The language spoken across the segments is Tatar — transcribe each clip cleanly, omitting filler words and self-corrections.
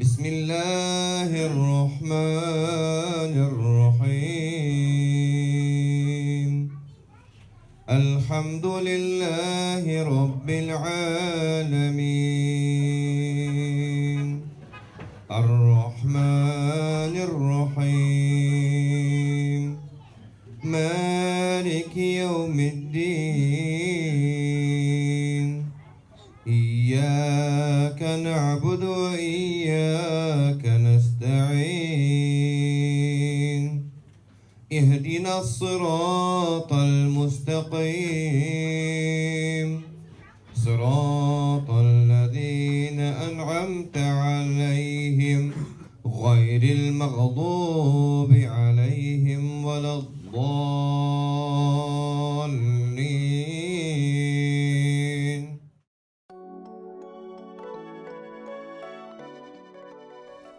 بسم الله الرحمن الرحيم الحمد لله رب العالمين الرحمن الرحيم مالك يوم الدين إياك نعبد وإياك نستعين اهدنا الصراط المستقيم صراط الذين أنعمت عليهم غير المغضوب عليهم ولا الضالين.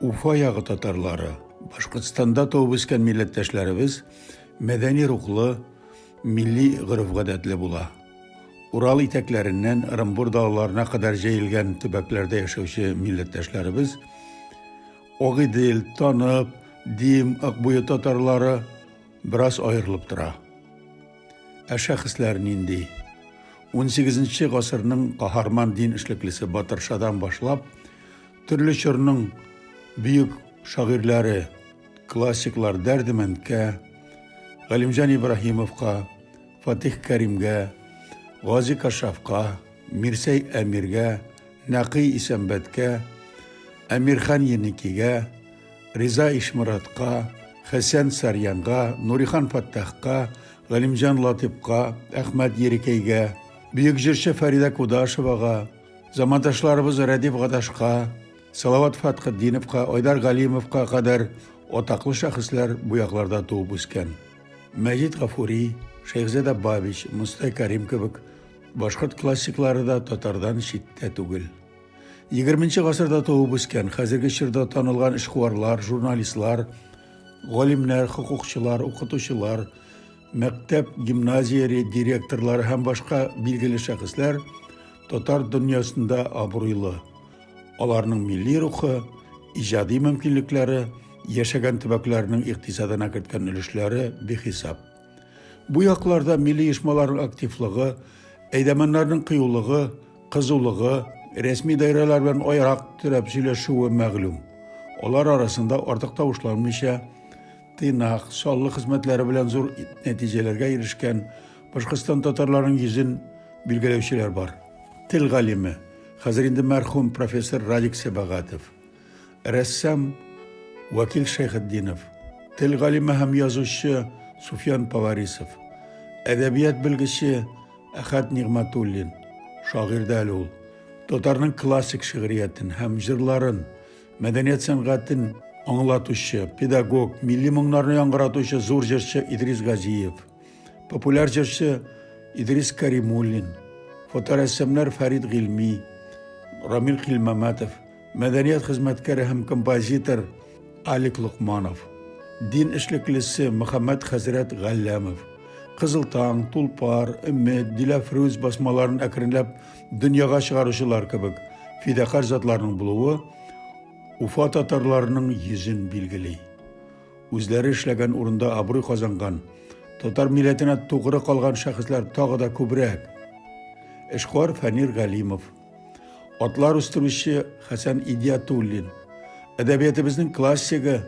Ufa yağı Tatarları, Başkırtistanda doğup ösken milletteşlerimiz medeni ruhlu, milli gırıf-gadetli bula. Ural iteklerinden Irımbur dağlarına kadar jeyilgen tübeklerde yaşayışı milletteşlerimiz oğu dil, tanıp, dim, akbuyu Tatarları biraz ayrılıp dıra. Şahısların indi. 18. asırının qaharman din işliklisi Batırşadan başlap, türlü çırının büyük şairleri, klasiklar Derdiment'e, Galimcan İbrahimov'a, Fatih Kerim'e, Gazi Kaşaf'a, Mirsey Emir'e, Naqi İsembet'e, Emirhan Yeniki'ye, Riza İşmurat'a, Hasan Saryan'a, Nurihan Fattah'a, Galimcan Latif'a, Ahmet Yerikey'e, Büyük Jirşe Farida Kudaşeva'ga, zamandaşlarımız Radif Gadaş'a, Salavat Fathiddinov'a, Oydar Galimov'a kadar otaklı şahıslar bu yaklarda doğup ösken. Mecid Gafuri, Şeyhzade Babiş, Mustay Karim kibik başkırt klasikları da Tatardan şitte tugil. 20. asırda doğup ösken, hazırgi şırda tanılgan işkuvarlar, jurnalistlar, golimler, hukukçular, okutuşular, mektep, gimnaziyeri, direktorlar hem başka bilgili şahıslar Tatar dünyasında abruylu. Onların milli ruhu, icadi mümkünlükleri, yaşagan tübeklerinin iktisadına ketken ülüşleri bir hesap. Bu yaklarda milli işmaların aktifliği, eydemenlerin kıyılığı, kızılığı, resmi dairelerden oyarak türepsileşuğu mağlum. Onlar arasında ortak tavuşlanmışa, tıynak, sağlık hizmetleri bilen zor neticelerge erişken Başkistan Tatarların yüzün bilgilevşiler var. Til galimi, hazır indi merhum Profesör Radik Sebagatov, ressam Vakil Şeyhüddinov, til galimi hem yazıcı Sufyan Pavarisov, edebiyat bilgisi Ahad Nigmatullin, şair Dalul, Tatar'ın klasik şiiriyetin hem jırların, medeniyet sanatın anlatuşu, pedagog, milli munglarını yankıratuşu zor jırçı İdris Gaziyev, popüler jırçı İdris Karimullin, fotoressamlar Farid Gilmi, Ramil Khilmamatov, medeniyet hizmetkarı hem kompozitör Alik Luqmanov, din işliklisi Muhammed Hazret Gallamov, Kızıltağ, Tulpar, Ümmet, Dilafruz basmalarının ekrinlep dünyaya çıkarışılar kibik fidakar zatlarının buluğu, Ufa Tatarlarının yüzün bilgili. Özleri işlegen urunda abruy kazangan, Tatar milletine tuğru kalgan şahıslar tağı da kübrek. Eşkuar Fanir Galimov, Atlar Üstürüşü Hasan İdiyatullin, edebiyatımızın klasiki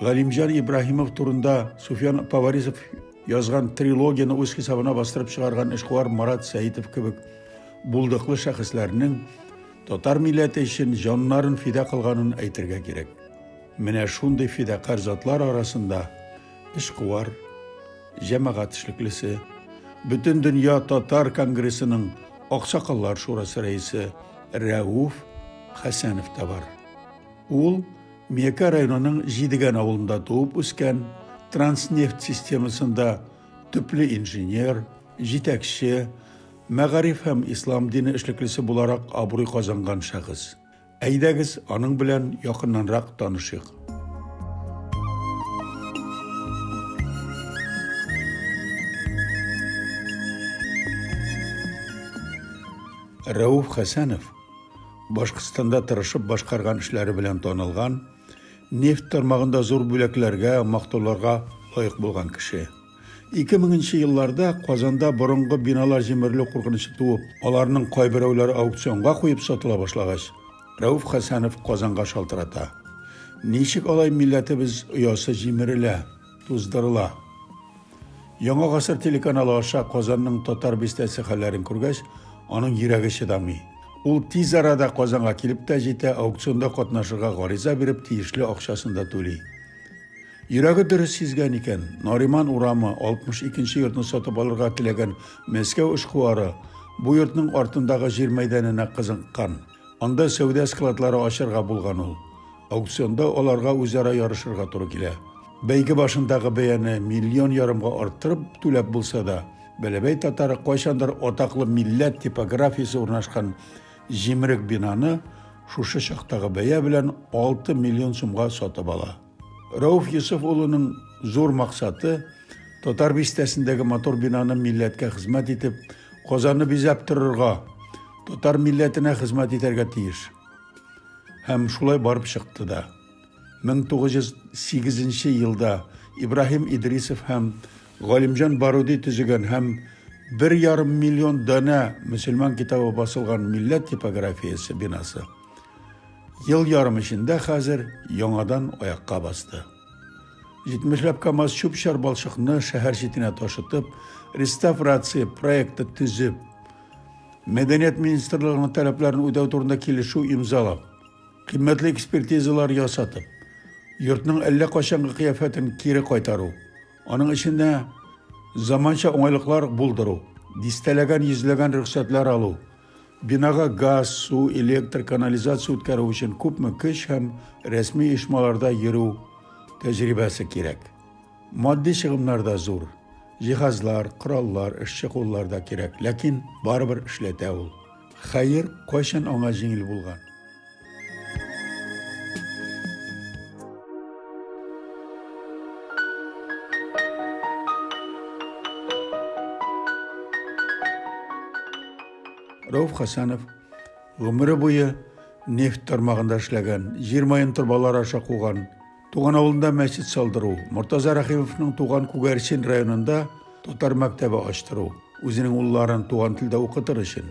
Galimcan İbrahimov turunda Sufyan Pavarisov yazgan trilogiyani öz hesabına bastırıp çıkargan Eşkuar Marat Saitov kibik buldıklı şahıslarının Tatar milleti için canların fida kılganın aytırga gerek. Mine şunday fidakar zatlar arasında Eşkuar, Cemaat işliklisi, bütün dünya Tatar Kongresi'nin Aksakallar Şurası reisi Rauf Hasanov da var. Ул Miyaka rayonunun Jidigan avulunda doğup ösken, Transneft sistemasında tüplü injiniyer, jitekçi, Mağarif hem İslam dini işliklisi bularak abruy kazangan şahıs. Eydegiz anın bilen yakınanrak tanışık. Rauf Hasanov Башкортстанда тырышып башкарган эшләре белән танылган, нефт тармагында зур бүләкләргә, мактауларга лаек булган кеше. 2000 елларда Казанда борынгы биналар җимерелү куркынычы туып, аларның кайберәүләре аукционга куеп сатыла башлагач, Рауф Хәсәнов Казанга шалтырата. Ничек алай милләтебез оясы җимерелә, туздырыла? Яңа гасыр телеканалы аша Казанның татар бистәсе хәлләрен күргәч, аның йөрәге чыдамый. Ул тиз арада Казанга килеп тә җитә, аукционда катнашырга гариза биреп, тиешле акчасын да түли. Йөрәге дөрес сизгән икән. Нариман урамы 62-нче йортны сатып алырга теләгән Мәскәү эшкуары бу йортның артындагы җир мәйданына кызыккан. Анда сәүдә складлары ачарга булган ул. Аукционда аларга үзара ярышырга туры килә. Бәйге башындагы бәяне миллион ярымга арттырып түләп булса да, Бәләбәй татары кайчандыр атаклы милләт типографиясе урнашкан җимерек бинаны шушы чактагы бәя белән 6 миллион сумга сатып ала. Рауф Йосыф улының зур максаты татар бистәсендәге мотор бинаны милләткә хезмәт итеп, Казанны бизәп торырга, татар милләтенә хезмәт итәргә тиеш. Һәм шулай барып чыкты да. 1908 елда Ибраһим Идрисов һәм Галимҗан Баруди төзегән һәм 1,5 миллион дана мөселман китабы басылган милләт типографиясе бинасы. Ел ярым эчендә хәзер яңадан аякка басты. 70ләп КАМАЗ чүп-чар балчыкны шәһәр читенә ташытып, реставрация проекты төзеп, Мәдәният министрлыгының таләпләрен үтәү турында килешү имзалап, кыйммәтле экспертизалар ясатып, йортның әллә кайчангы кыяфәтен кире кайтару, аның эчендә заманча уңайлыклар булдыру, дистәләгән йөзләгән рөхсәтләр алу, бинага газ, су, электр, канализация үткәрү өчен күпме көч һәм рәсми оешмаларда йөрү тәҗрибәсе кирәк. Матди чыгымнар да зур. Җиһазлар, кораллар, эшче куллар да кирәк, ләкин барыбер эшләтә ул. Хәер кайчан аңа җиңел булган. Рауф Хәсәнов гомере буе нефт тармагында эшләгән, җир майын торбалар аша куган, туган авылында мәчет салдыру, Мортаза Рәхимовның туган Күгәрчен районында татар мәктәбе ачтыру, үзенең улларын туган телдә укытыр өчен.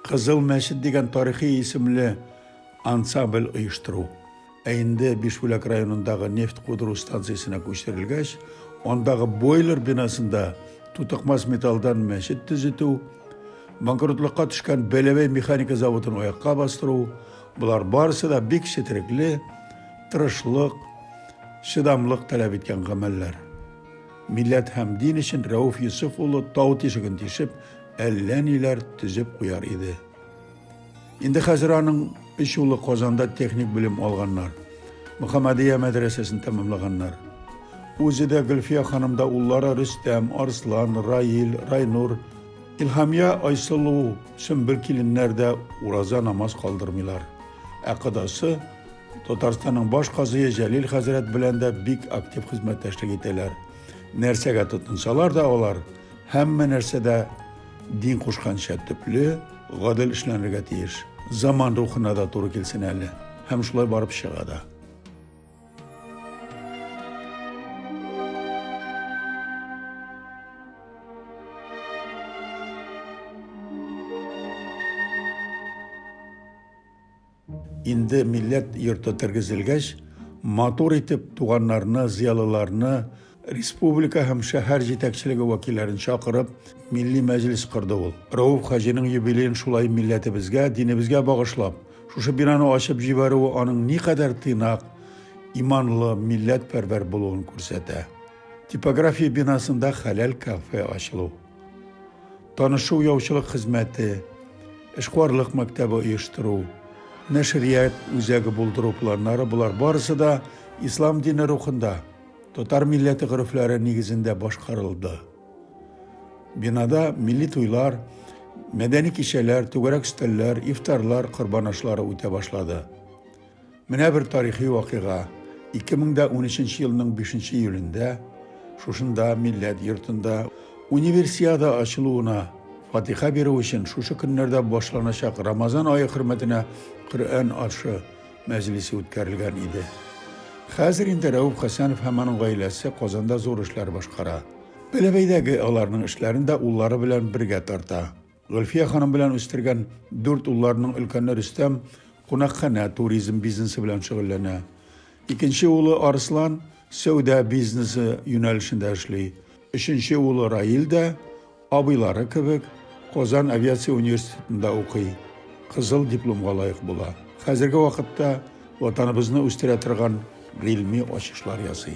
Кызыл мәчет дигән тарихи исемле ансамбль оештыру. Инде Бишбүләк районындагы нефт кудыру станциясына күчерелгәч, андагы бойлер бинасында тутыкмас металлдан мәчет төзетү, банкротлыкка төшкән Бәләбәй механика заводын аякка бастыру, булар барысы да бик четерекле, тырышлык, чыдамлык таләп иткән гамәлләр. Милләт һәм дин өчен Рауф Йосыф улы тау тишеген тишеп, әллә ниләр төзеп куяр иде. Инде хәзер аның 3 улы Казанда техник белем алганнар, Мөхәммәдия мәдрәсәсен тәмамлаганнар. Үзе дә Гөлфия ханым да уллары Рөстәм, Арслан, Раил, Райнур, Илһамия, Айсылу, Сөмбел киленнәр дә ураза намаз калдырмыйлар. Кодасы Татарстанның баш казые Җәлил хәзрәт белән дә бик актив хезмәттәшлек итәләр. Нәрсәгә тотынсалар да алар, һәммә нәрсәдә дин кушканча төпле, гадел эшләнергә тиеш. Заман рухына да туры килсен әле. Һәм шулай барып чыга да. Инде милләт йорты тергезелгәч, матур итеп туганнарны, зиялыларны, республика һәм шәһәр җитәкчелеге вәкилләрен чакырып, милли мәҗлес кырды ул. Рауф Хаҗиның юбилеен шулай милләтебезгә, динебезгә багышлап, шушы бинаны ачып җибәрүе аның никадәр тыйнак, иманлы, милләтпәрвәр булуын күрсәтә. Типография бинасында хәләл кафе ачылу, танышу яучылык хезмәте, эшкуарлык мәктәбе оештыру, нәшрият үзәге булдыру планнары булар барысы да ислам дине рухында, татар милләте гырыфлары нигезендә башкарылды. Бинада милли туйлар, мәдәни кичәләр, түгәрәк өстәлләр, ифтарлар, корбан ашлары үтә башлады. Менә бер тарихи вакыйга. 2013 елның 5 июлендә шушында милләт йортында универсиада ачылуына Fatiha beru için şu günlerde başlanacak Ramazan ayı hürmetine Kur'an arşı meclisi o'tkazilgan idi. Hazır indi Rauf Hasanov hemen gailesi Qozonda zor işler başkara. Belebeydagi onlarning işlerinde ullari bilan birga torta. Gülfiye Hanım bilan o'stirgan 4 ullarning ulkani Rustam qonaqxona turizm biznesi bilan shug'ullana. İkinci oğlu Arslan savdo biznesi yo'nalishida ishlaydi. Üçüncü oğlu Rail de abiylari kibik Qozon aviatsiya universitetida o'qiydi. Qizil diplomga loyiq bo'ladi. Hozirgi vaqtda vatanimizni o'stira turgan ilmiy oshishlar yasay.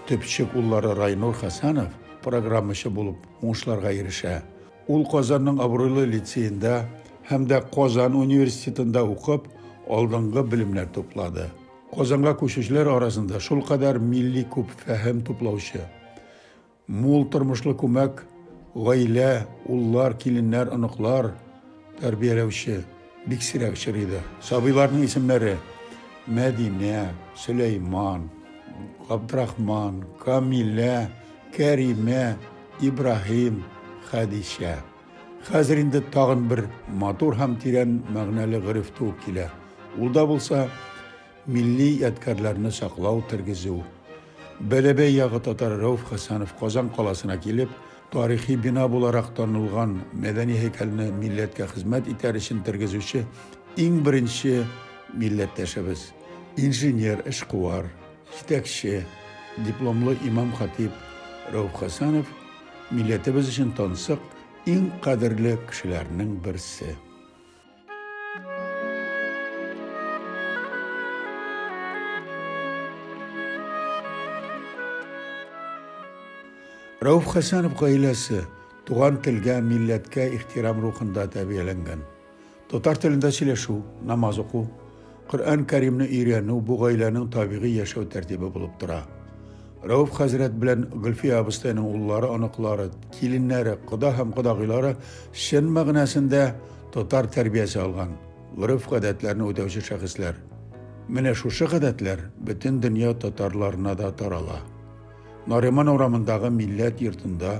Tepchik ullari Raynur Hasanov programmachi bo'lib o'ngishlarga erisha. Ul Qozonning obro'li litseyida hamda Qozon universitetida o'qib, oldingi bilimlar to'pladi. Qozonga ko'chishlar orasida shul qadar milliy ko'p fahm to'plovchi, mo'l turmushli ko'mak, oila, ullar, kelinlar, aniqlar tarbiyalovchi Biksirak edi. Sabiylarning ismlari Madina, Süleyman, Abdurahman, Kamila, Karima, İbrahim, Hadisha. Hozir endi tag'in bir motor ham teran ma'noli g'irif to'p kela. Ulda bo'lsa milliy yodgorlarni saqlov tirgizuv. Belebey yağı Tatar Rauf Hasanov Qozon qalasına kelib, tarixiy bino bo'larak tanilgan madaniy haykalni millatga xizmat etar uchun tirgizuvchi eng birinchi millatdoshimiz, injener, ishquvor, yetakchi, diplomli imom xatib Rauf Hasanov millatimiz uchun tansiq eng qadrli kishilarning birisi. Rauf Hasanov oilasi tuğan tilga, millatga ehtirom ruhida tarbiyalangan. Tatar tilida so'zlashuv, namoz o'quv, Qur'on Karimni o'rganuv bu oilaning tabiiy yashash tartibi bo'lib turadi. Rauf Hazrat bilan Gulfiya Abustayning ullari, aniqlari, kelinlari, quda ham qudog'ilari shin ma'nosida tatar tarbiyasi olgan, urf odatlarni o'tavchi shaxslar. Mana shu odatlar butun dunyo tatarlarına da tarala. Nariman oramındagi millat yurtida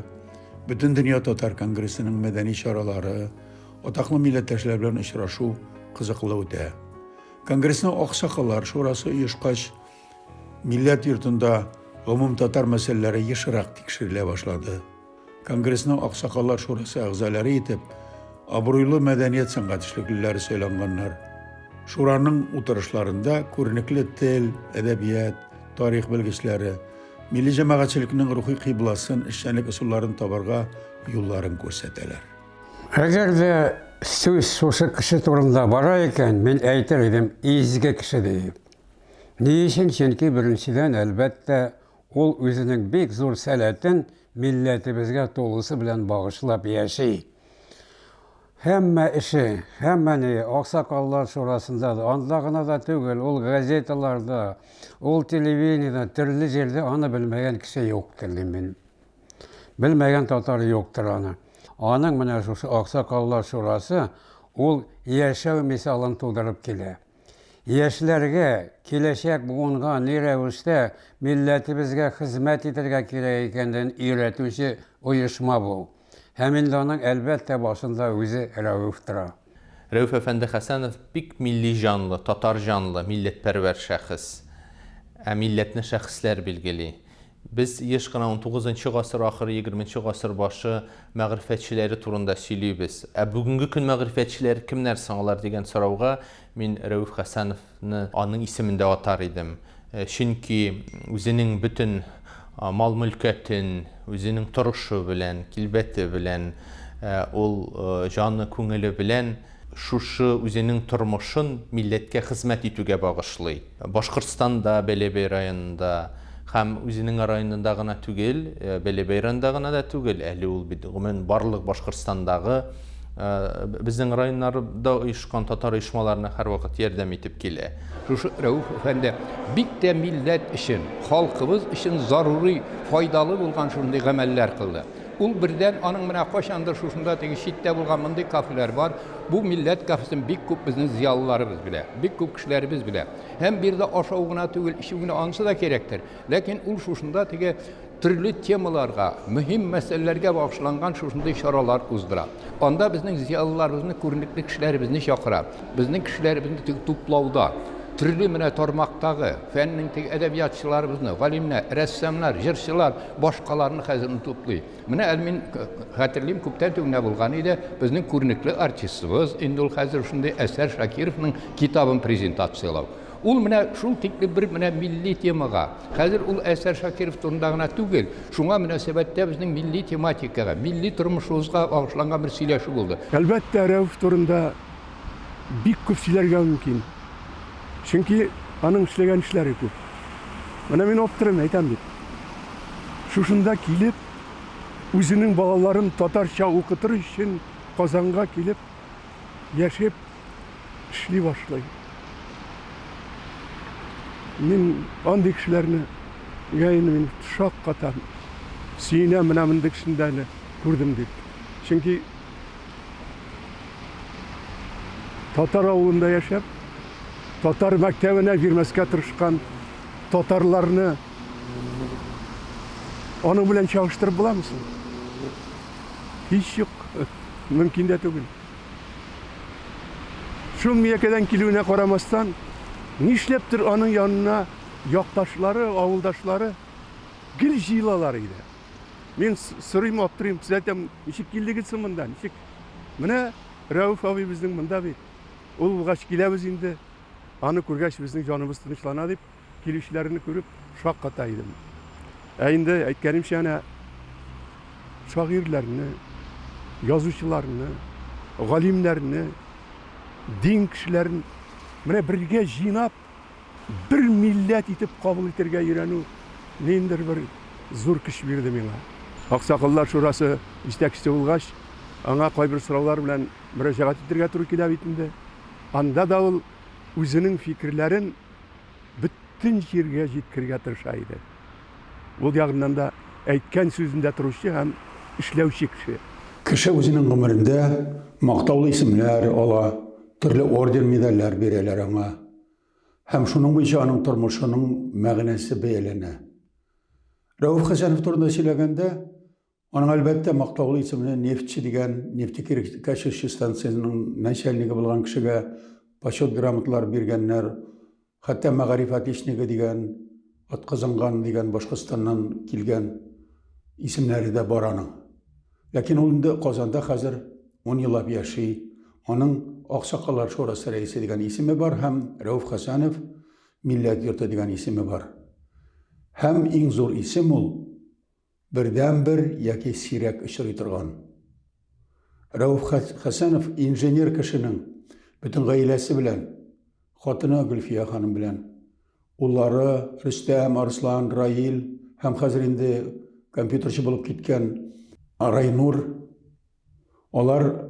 butun dunyo Tatar kongressining madaniy choralari, o'taqli millatdoshlar bilan uchrashuv qiziqli o'tdi. Kongressning oqsoqollar shurasi uyushqach millat yurtida umum tatar masalalari yashiroq tekshirila boshladi. Kongressning oqsoqollar shurasi a'zolari etib, obro'li madaniyat san'at ishliklari saylanganlar. Shuraning o'tirishlarida ko'rinakli til, adabiyot, tarix bilgichlari, milli jamoatchilikning ruhiy qiblasini, ishchanlik usullarini tobarga yo'llarini ko'rsatadilar. Agarda söz so'sha kishi turunda bora ekan, men aytar edim, ezgi kishi deb. Ne için? Çünkü birinciden elbette ol o'zining bek zo'r salatin millatimizga to'g'risi bilan bag'ishlab yashaydi. Hamma ishi, hammani oqsoqollar shurasida, andagina da tugul, ol gazetalarda, ol televideniyada, turli yerda onu bilmagan kishi yo'qdir men. Bilmagan tatar yo'qdir onu. Onun mana shu oqsoqollar shurasi ol yashav misolini to'ldirib keladi. Yoshlarga kelajak bugunga ne ravishda millatimizga xizmat etirga kerak ekanini o'rgatuvchi uyushma bu. Hemindanın elbette başında o'zi Rauf'tir. Rauf Efendi Hasanov bik milli canlı, Tatar canlı, milletperver şəxs. Millətni şəxslər bilgili. Biz yaşqına 19-cu əsr axırı, 20-ci əsr başı məğrifətçiləri turunda söyləyibbiz. Bugünkü gün məğrifətçilər kimlər sanırlar degan soravğa men Rauf Hasanovni onun ismində atar idim. Çünki özünün bütün mal mülketin, özünün turuşu bilen, kilbeti bilen, ol canı көңілі bilen şuşu özünün turmuşun milletke hizmet etüge bağışlaydı. Başkırstanda, Belebey rayonunda, hem özünün rayonunda gana tügel, Belebey rayonunda gana da tügel, əli ol bidiğimin barlıq Başkırstandağı bizden rayonlarda uyuşkan Tatar uyuşmalarına her vakit yardım etip gele. Rauf Efendi, bik de millet için, halkımız için zaruri, faydalı bulgan şunday əməllər kıldı. Ul birden anın mına qaşandır şuşunda teki şitte bulgan mınday kafiler var. Bu millet kafisinin bik kup bizim ziyalılarımız bile, bik kup kişilerimiz bile. Hem bir de aşağıgına tügül, işigine ansı da gerektir. Lakin ul şuşunda teki türlü temalarga, mühim meselelerge bağışlangan şuşunday şaralar uzdura. Onda bizning ziyalılarımızın, көрнекле kişilerimizni şakıra, bizning kişilerimizni tuplauda, türlü mine tormaqtağı, fennin edebiyatçılarımızını, galimler, ressamlar, jırçılar, başkalarını hazırını toplayı. Mine elmin hatırlayayım, kuptan tüğüne bulgan idi, bizning көрнекле artistimiz, indi ol hazır şunday Eser Şakirov'ның kitabın prezentatsiyalau. Ул менә шул тикле бер менә милли темага. Хәзер ул Әсәр Шакиров турында гына түгел, шуңа мөнәсәбәттә безнең милли тематикага, милли тормышыбызга багышланган бер сөйләшү булды. Әлбәттә, Рәүф турында бик күп сөйләргә мөмкин. Чөнки аның эшләгән эшләре күп. Менә мин аптырам, әйтәм бит. Шушында килеп, үзенең балаларын татарча укытыр өчен Казанга килеп, яшәп эшли башлый. Мин андый кешеләрне мин шаккатан сөенәм, менә мондый кешеләрне күрдем дип. Чөнки татар авылында яшәп, татар мәктәбенә бирмәскә тырышкан татарларны аның белән чагыштырып буламы соң? Һич юк, мөмкин дә түгел. Шул Миякәдән килүенә карамастан, нишләптер аның янына якташлары, авылдашлары гел җыелалар иде. Мин сорыйм, аптырыйм, әйтәм, ничек килдегез соң монда? Ничек? Менә Рәүф абый безнең монда бит. Ул булгач киләбез инде. Аны күргәч безнең җаныбыз тынычлана дип, килүчеләрне күреп шакката идем. Инде әйткәнемчә, әнә шагыйрьләрне, язучыларны, галимнәрне, дин кешеләрен менә бергә җыйнап, бер милләт итеп кабул итәргә өйрәнү ниндидер бер зур көч бирде миңа. Аксакаллар шурасы җитәкчесе булгач, аңа кайбер сораулар белән мөрәҗәгать итәргә туры килә бит инде. Анда да ул үзенең фикерләрен бөтен җиргә җиткергә тырыша иде. Ул ягыннан да әйткән сүзендә торучы һәм эшләүче кеше. Кеше үзенең гомерендә мактаулы исемләр ала, төрле орден медальләр бирәләр аңа. Һәм шуның буенча аның тормышының мәгънәсе бәяләнә. Рәүф Хәсәнов турында сөйләгәндә, аның әлбәттә мактаулы исеменә нефтче дигән нефтекиркәшүче станциясының начальнигы булган кешегә почет грамоталар биргәннәр, хәтта мәгариф отличнигы дигән, атказанган дигән Башкортстаннан килгән исемнәре дә бар аның. Ләкин ул инде Казанда хәзер 10 еллап яши. Аның Аксакаллар шурасы рәисе дигән исеме бар һәм Рәүф Хәсәнов милләт йорты дигән исеме бар. Һәм иң зур исем ул бердән-бер яки сирәк очрый торган. Рәүф Хәсәнов инженер кешенең бөтен гаиләсе белән, хатыны Гөлфия ханым белән, уллары Рөстәм, Арслан, Раил һәм хәзер инде компьютерчы булып киткән Райнур, алар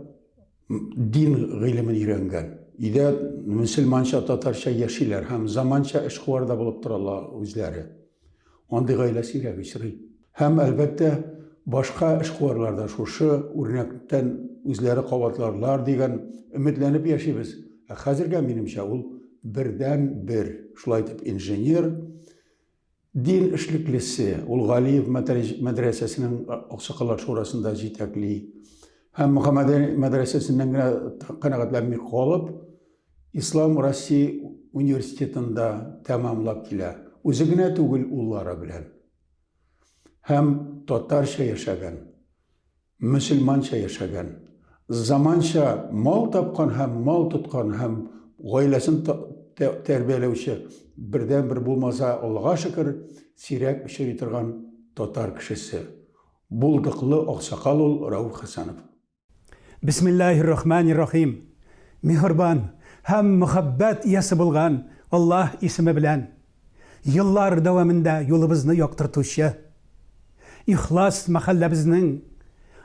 дин гыйлемен өйрәнгән. Идә мөселманча, татарча яшиләр һәм заманча эшкуарда булып торалар үзләре. Андый гаилә сирәк очрый. Һәм әлбәттә башка эшкуарларда шушы үрнәктән үзләре кабатларлар дигән өметләнеп яшибез. Хәзергә минемчә ул бердән-бер, шулай итеп инженер, дин эшлеклесе, ул Галиев мәдрәсәсенең Аксакаллар шурасында җитәкли. Һәм Мөхәммәди мәдрәсәсеннән генә канәгатьләнми калып, Ислам Россия университетында тәмамлап килә. Үзе генә түгел, уллары белән. Һәм татарча яшәгән, мөселманча яшәгән, заманча мал тапкан һәм мал тоткан һәм гаиләсен тәрбияләүче, бердән-бер булмаса, Аллага шөкер, сирәк очрый торган татар кешесе. Булдыклы аксакал ул Рәүф Хәсәнов. Бисмиллаһир-рахманир-рахим. Мехрибан һәм мөхәббәт иясе булган Аллаһ исеме белән еллар дәвамында юлыбызны яктыртучы, ихлас мәхәлләбезнең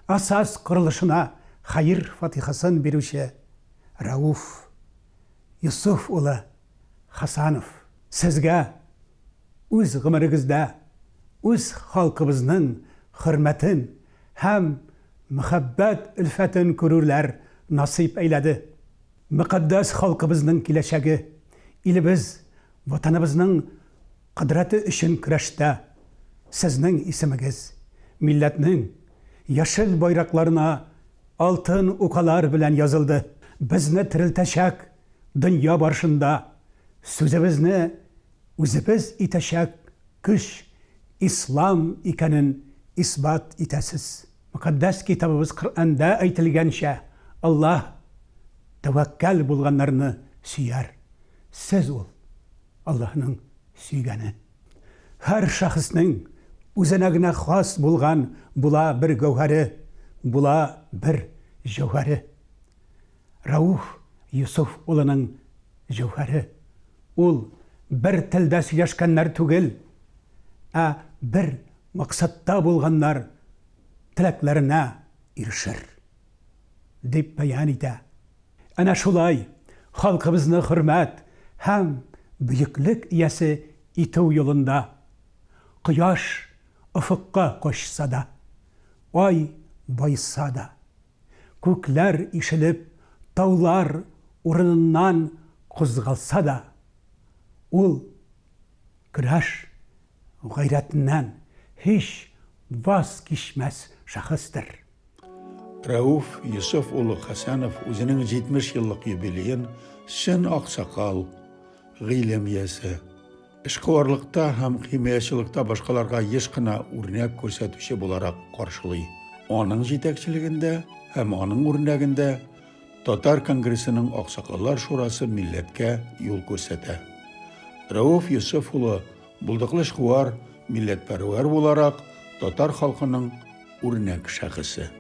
асас корылышына хәйр фатихасын бирүче Рәүф Йосыф улы Хәсәнов, сезгә үз гомерегездә үз халкыбызның хөрмәтен һәм мөхәббәт илфәтен күрүләр насип әйләде. Мөкаддәс халкыбызның киләчәге, илебез, ватаныбызның кыдраты өчен көрәштә сезнең исемегез милләтнең яшел байракларына алтын укалар белән язылды. Безне терелтәчәк дөнья барышында, сүзебезне үзебез итәчәк көч ислам икәнен исбат итәсез. Мөкаддәс китабыбыз Коръәндә әйтелгәнчә, Аллаһ тәвәккәл булганнарны сөяр. Сез ул Аллаһның сөйгәне. Һәр шәхеснең үзенә генә хас булган була бер гәүһәре, була бер җәүһәре. Рауф Юсуф улының җәүһәре. Ул бер телдә сөйләшкәннәр түгел, ә бер максатта булганнар теләкләренә ирешер дип бәян итә. Әнә шулай халкыбызны хөрмәт һәм бөеклек иясе итү юлында кояш офыкка качса да, ай байса да, күкләр ишелеп, таулар урыныннан кузгалса да, ул көрәш гайрәтеннән һич ваз кичмәс шәхестер. Рауф Юсуф улы Хәсәнов үзенең 70 еллык юбилеен чын аксакал, гыйлем иясе, эшкуарлыкта һәм химиячылыкта башкаларга еш кына үрнәк күрсәтүче буларак каршылый. Аның җитәкчелегендә һәм аның үрнәгендә Татар Конгрессының Аксакаллар шурасы милләткә юл күрсәтә. Рауф Юсуф улы булдыклы эшкуар, милләтпәрвәр буларак Татар халкының үрнәк шәхесе.